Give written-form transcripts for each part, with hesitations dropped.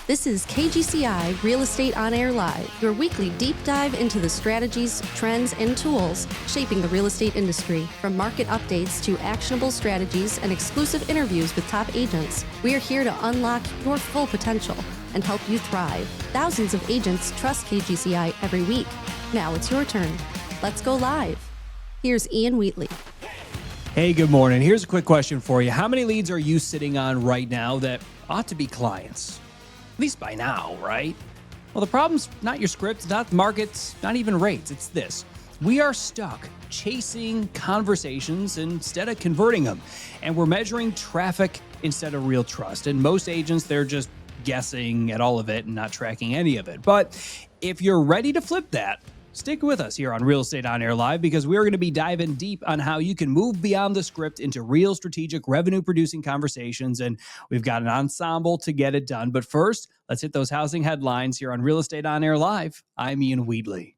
This is KGCI Real Estate On Air Live, your weekly deep dive into the strategies, trends, and tools shaping the real estate industry. From market updates to actionable strategies and exclusive interviews with top agents, we are here to unlock your full potential and help you thrive. Thousands of agents trust KGCI every week. Now it's your turn. Let's go live. Here's Ian Wheatley. Hey, good morning. Here's a quick question for you. How many leads are you sitting on right now that ought to be clients? At least by now, right? Well, the problem's not your script, not the markets, not even rates. It's this. We are stuck chasing conversations instead of converting them. And we're measuring traffic instead of real trust. And most agents, they're just guessing at all of it and not tracking any of it. But if you're ready to flip that, stick with us here on Real Estate On Air Live, because we're going to be diving deep on how you can move beyond the script into real strategic revenue-producing conversations, and we've got an ensemble to get it done. But first, let's hit those housing headlines here on Real Estate On Air Live. I'm Ian Wheatley.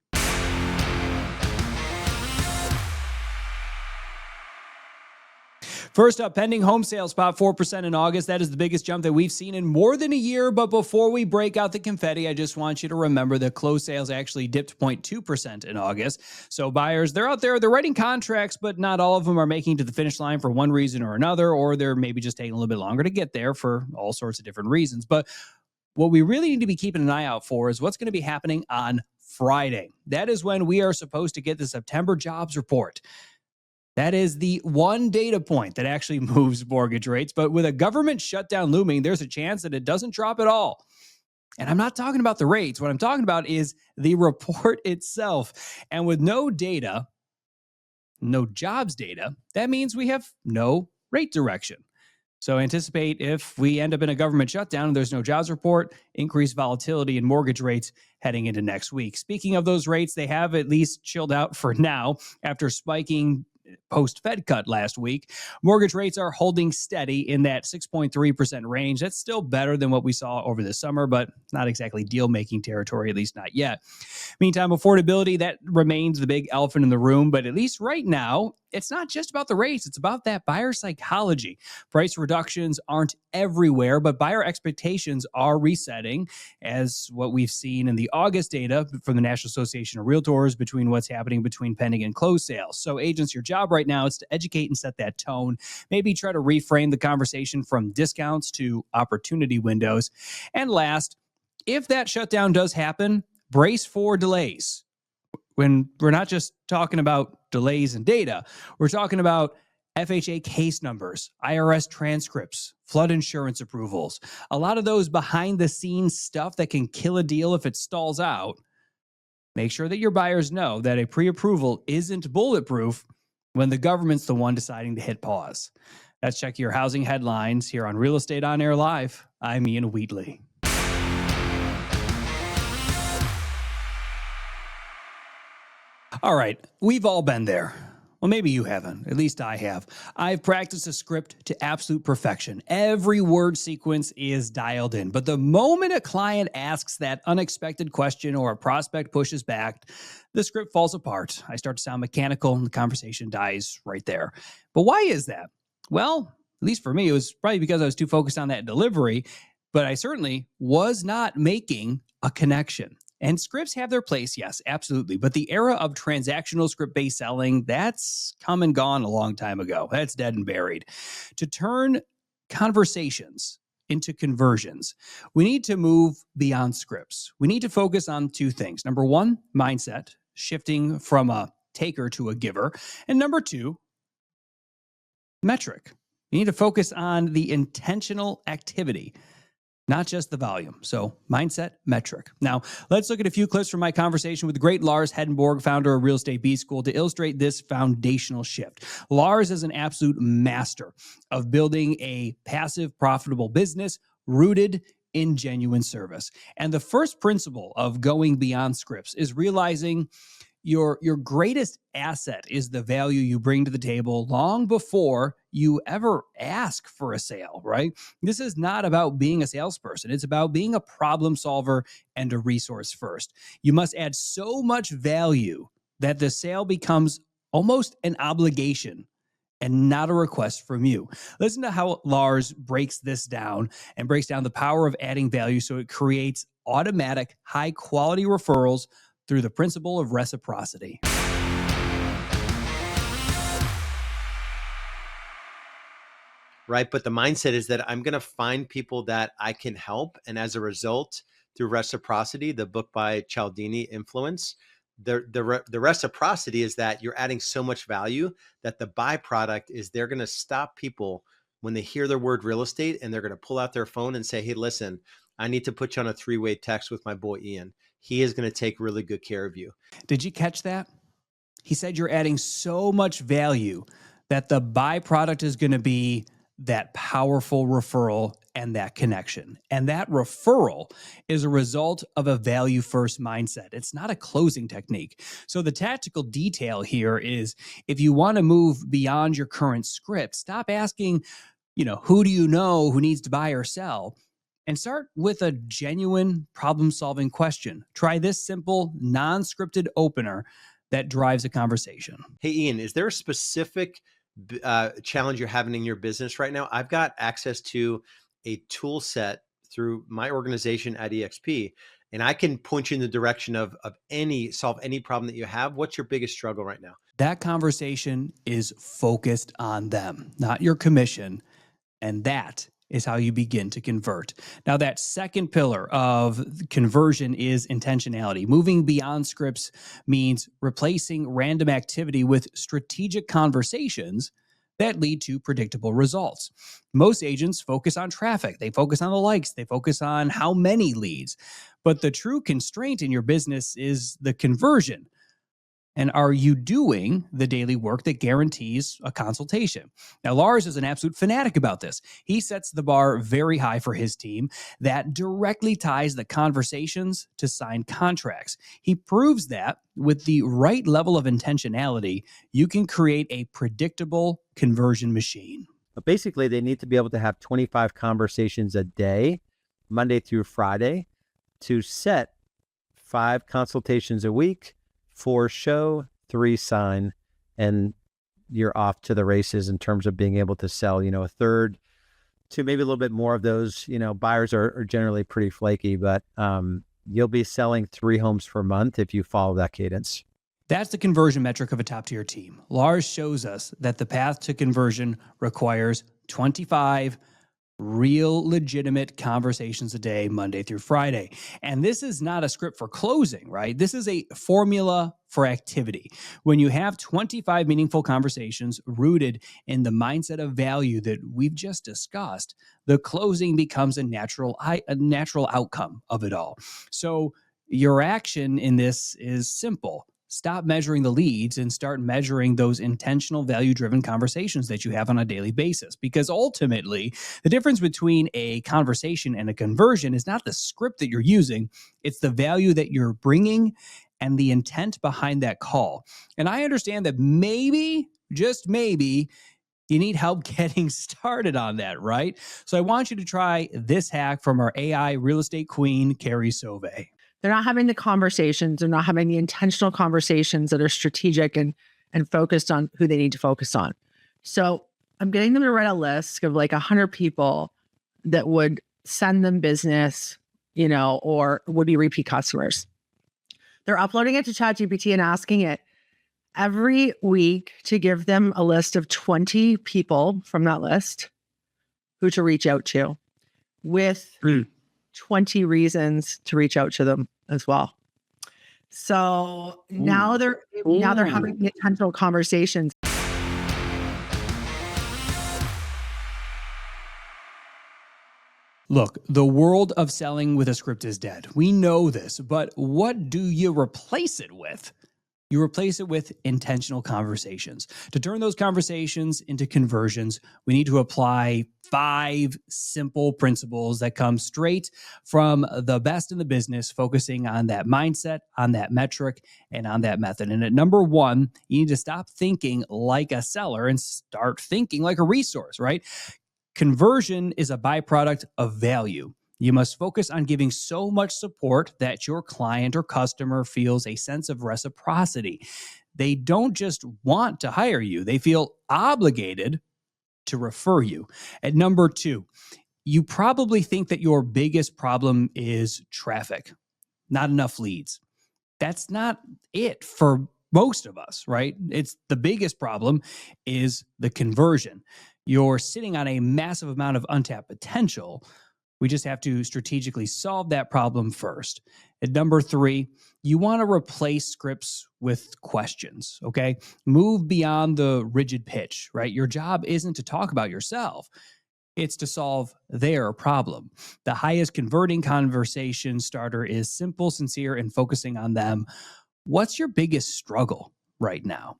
First up, pending home sales spot 4% in August. That is the biggest jump that we've seen in more than a year. But before we break out the confetti, I just want you to remember that closed sales actually dipped 0.2% in August. So buyers, they're out there, they're writing contracts, but not all of them are making it to the finish line for one reason or another, or they're maybe just taking a little bit longer to get there for all sorts of different reasons. But what we really need to be keeping an eye out for is what's going to be happening on Friday. That is when we are supposed to get the September jobs report. That is the one data point that actually moves mortgage rates. But with a government shutdown looming, there's a chance that it doesn't drop at all. And I'm not talking about the rates. What I'm talking about is the report itself. And with no data, no jobs data, that means we have no rate direction. So anticipate if we end up in a government shutdown and there's no jobs report, increased volatility in mortgage rates heading into next week. Speaking of those rates, they have at least chilled out for now after spiking post-Fed cut last week. Mortgage rates are holding steady in that 6.3% range. That's still better than what we saw over the summer, but not exactly deal-making territory, at least not yet. Meantime, affordability, that remains the big elephant in the room, but at least right now, it's not just about the rates. It's about that buyer psychology. Price reductions aren't everywhere, but buyer expectations are resetting, as what we've seen in the August data from the National Association of Realtors between what's happening between pending and closed sales. So agents, your job right now is to educate and set that tone. Maybe try to reframe the conversation from discounts to opportunity windows. And last, if that shutdown does happen, brace for delays. When we're not just talking about delays in data, we're talking about FHA case numbers, IRS transcripts, flood insurance approvals, a lot of those behind the scenes stuff that can kill a deal if it stalls out. Make sure that your buyers know that a pre-approval isn't bulletproof when the government's the one deciding to hit pause. Let's check your housing headlines here on Real Estate On Air Live. I'm Ian Wheatley. All right, we've all been there. Well, maybe you haven't. At least I have. I've practiced a script to absolute perfection. Every word sequence is dialed in. But the moment a client asks that unexpected question or a prospect pushes back, the script falls apart. I start to sound mechanical and the conversation dies right there. But why is that? Well, at least for me, it was probably because I was too focused on that delivery, but I certainly was not making a connection. And scripts have their place, yes, absolutely. But the era of transactional script-based selling, that's come and gone a long time ago. That's dead and buried. To turn conversations into conversions, we need to move beyond scripts. We need to focus on two things. Number one, mindset, shifting from a taker to a giver. And number two, metric. You need to focus on the intentional activity, not just the volume. So mindset, metric. Now, let's look at a few clips from my conversation with the great Lars Hedenborg, founder of Real Estate B School, to illustrate this foundational shift. Lars is an absolute master of building a passive, profitable business rooted in genuine service. And the first principle of going beyond scripts is realizing your greatest asset is the value you bring to the table long before you ever ask for a sale, right? This is not about being a salesperson. It's about being a problem solver and a resource first. You must add so much value that the sale becomes almost an obligation and not a request from you. Listen to how Lars breaks this down and breaks down the power of adding value so it creates automatic, high-quality referrals through the principle of reciprocity. Right. But the mindset is that I'm going to find people that I can help. And as a result, through reciprocity, the book by Cialdini, Influence, the reciprocity is that you're adding so much value that the byproduct is they're going to stop people when they hear the word real estate, and they're going to pull out their phone and say, hey, listen, I need to put you on a 3-way text with my boy, Ian. He is going to take really good care of you. Did you catch that? He said you're adding so much value that the byproduct is going to be that powerful referral and that connection. And that referral is a result of a value-first mindset. It's not a closing technique. So the tactical detail here is, if you want to move beyond your current script, stop asking, who do you know who needs to buy or sell? And start with a genuine problem-solving question. Try this simple, non-scripted opener that drives a conversation. Hey, Ian, is there a specific challenge you're having in your business right now? I've got access to a tool set through my organization at EXP, and I can point you in the direction of solve any problem that you have. What's your biggest struggle right now? That conversation is focused on them, not your commission. And that is how you begin to convert. Now, that second pillar of conversion is intentionality. Moving beyond scripts means replacing random activity with strategic conversations that lead to predictable results. Most agents focus on traffic. They focus on the likes. They focus on how many leads. But the true constraint in your business is the conversion. And are you doing the daily work that guarantees a consultation? Now, Lars is an absolute fanatic about this. He sets the bar very high for his team. That directly ties the conversations to signed contracts. He proves that with the right level of intentionality, you can create a predictable conversion machine. But basically, they need to be able to have 25 conversations a day, Monday through Friday, to set 5 consultations a week, 4 show, 3 sign, and you're off to the races in terms of being able to sell, a third to maybe a little bit more of those. Buyers are generally pretty flaky, but you'll be selling 3 homes per month if you follow that cadence. That's the conversion metric of a top-tier team. Lars shows us that the path to conversion requires 25 real legitimate conversations a day, Monday through Friday. And this is not a script for closing, right? This is a formula for activity. When you have 25 meaningful conversations rooted in the mindset of value that we've just discussed, the closing becomes a natural outcome of it all. So your action in this is simple. Stop measuring the leads and start measuring those intentional value-driven conversations that you have on a daily basis. Because ultimately, the difference between a conversation and a conversion is not the script that you're using, it's the value that you're bringing and the intent behind that call. And I understand that maybe, just maybe, you need help getting started on that, right? So I want you to try this hack from our AI real estate queen, Carrie Soave. They're not having the conversations. They're not having the intentional conversations that are strategic and focused on who they need to focus on. So I'm getting them to write a list of like 100 people that would send them business, or would be repeat customers. They're uploading it to ChatGPT and asking it every week to give them a list of 20 people from that list who to reach out to with 20 reasons to reach out to them as well. So now they're having the intentional conversations. Look, the world of selling with a script is dead. We know this, but what do you replace it with? You replace it with intentional conversations. To turn those conversations into conversions, we need to apply 5 simple principles that come straight from the best in the business, focusing on that mindset, on that metric, and on that method. And at number 1, you need to stop thinking like a seller and start thinking like a resource, right? Conversion is a byproduct of value. You must focus on giving so much support that your client or customer feels a sense of reciprocity. they don't just want to hire you, they feel obligated to refer you. At number 2, you probably think that your biggest problem is traffic, not enough leads. That's not it for most of us, right? It's the biggest problem is the conversion. You're sitting on a massive amount of untapped potential. We just have to strategically solve that problem first. At number 3, you want to replace scripts with questions, okay? Move beyond the rigid pitch, right? Your job isn't to talk about yourself. It's to solve their problem. The highest converting conversation starter is simple, sincere, and focusing on them. What's your biggest struggle right now?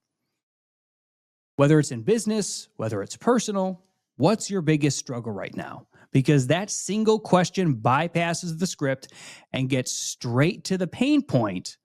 Whether it's in business, whether it's personal, what's your biggest struggle right now? Because that single question bypasses the script and gets straight to the pain point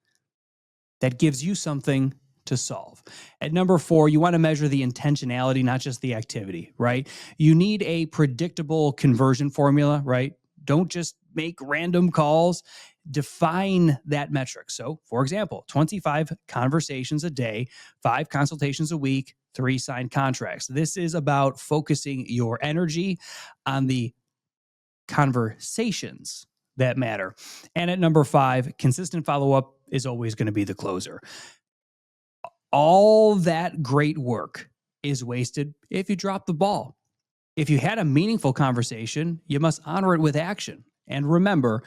that gives you something to solve. At number 4, you want to measure the intentionality, not just the activity, right? You need a predictable conversion formula, right? Don't just make random calls. Define that metric. So, for example, 25 conversations a day, 5 consultations a week, 3 signed contracts. This is about focusing your energy on the conversations that matter. And at number 5, consistent follow-up is always going to be the closer. All that great work is wasted if you drop the ball. If you had a meaningful conversation, you must honor it with action. And remember,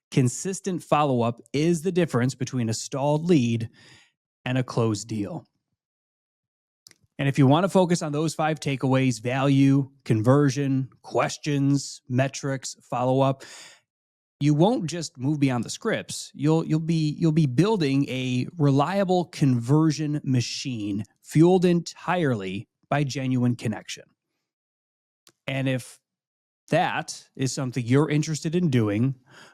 consistent follow-up is the difference between a stalled lead and a closed deal. And if you want to focus on those 5 takeaways, value, conversion, questions, metrics, follow-up, you won't just move beyond the scripts. You'll be building a reliable conversion machine fueled entirely by genuine connection. And if that is something you're interested in doing,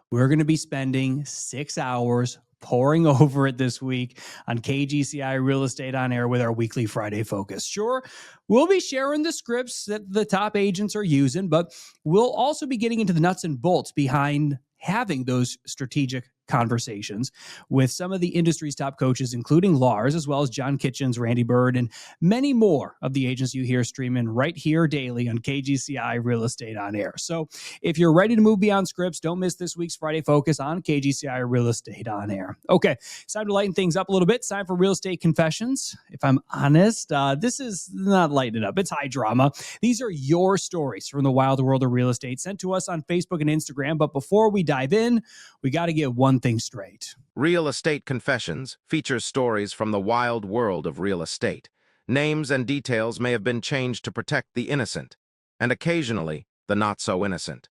we're going to be spending 6 hours pouring over it this week on KGCI Real Estate on Air with our weekly Friday focus. Sure, we'll be sharing the scripts that the top agents are using, but we'll also be getting into the nuts and bolts behind having those strategic conversations with some of the industry's top coaches, including Lars, as well as John Kitchens, Randy Bird, and many more of the agents you hear streaming right here daily on KGCI Real Estate on Air. So if you're ready to move beyond scripts, don't miss this week's Friday Focus on KGCI Real Estate on Air. Okay, it's time to lighten things up a little bit. It's time for Real Estate Confessions. If I'm honest, this is not lighting it up. It's high drama. These are your stories from the wild world of real estate sent to us on Facebook and Instagram. But before we dive in, we got to get one thing straight. Real Estate Confessions features stories from the wild world of real estate. Names and details may have been changed to protect the innocent, and occasionally the not-so-innocent.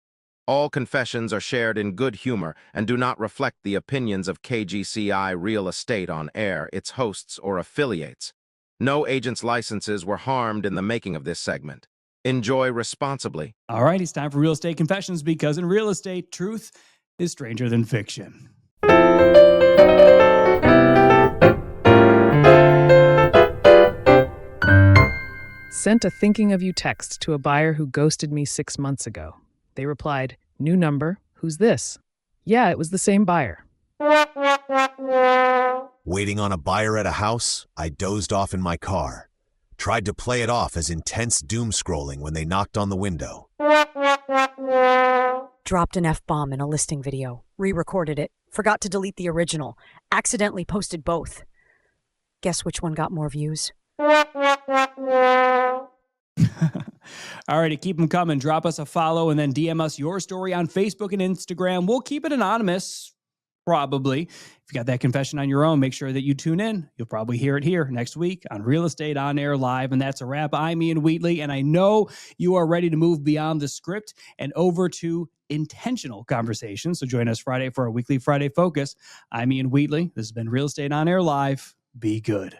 All confessions are shared in good humor and do not reflect the opinions of KGCI Real Estate on Air, its hosts, or affiliates. No agent's licenses were harmed in the making of this segment. Enjoy responsibly. All right, it's time for Real Estate Confessions, because in real estate, truth is stranger than fiction. Sent a thinking of you text to a buyer who ghosted me 6 months ago. They replied, "New number, who's this?" Yeah, it was the same buyer. Waiting on a buyer at a house, I dozed off in my car. Tried to play it off as intense doom scrolling when they knocked on the window. Dropped an F-bomb in a listing video. Re-recorded it. Forgot to delete the original. Accidentally posted both. Guess which one got more views? All right, to keep them coming, drop us a follow and then DM us your story on Facebook and Instagram. We'll keep it anonymous, probably. If you got that confession on your own, make sure that you tune in. You'll probably hear it here next week on Real Estate on Air Live. And that's a wrap. I'm Ian Wheatley, and I know you are ready to move beyond the script and over to intentional conversations. So join us Friday for our weekly Friday Focus. I'm Ian Wheatley. This has been Real Estate on Air Live. Be good.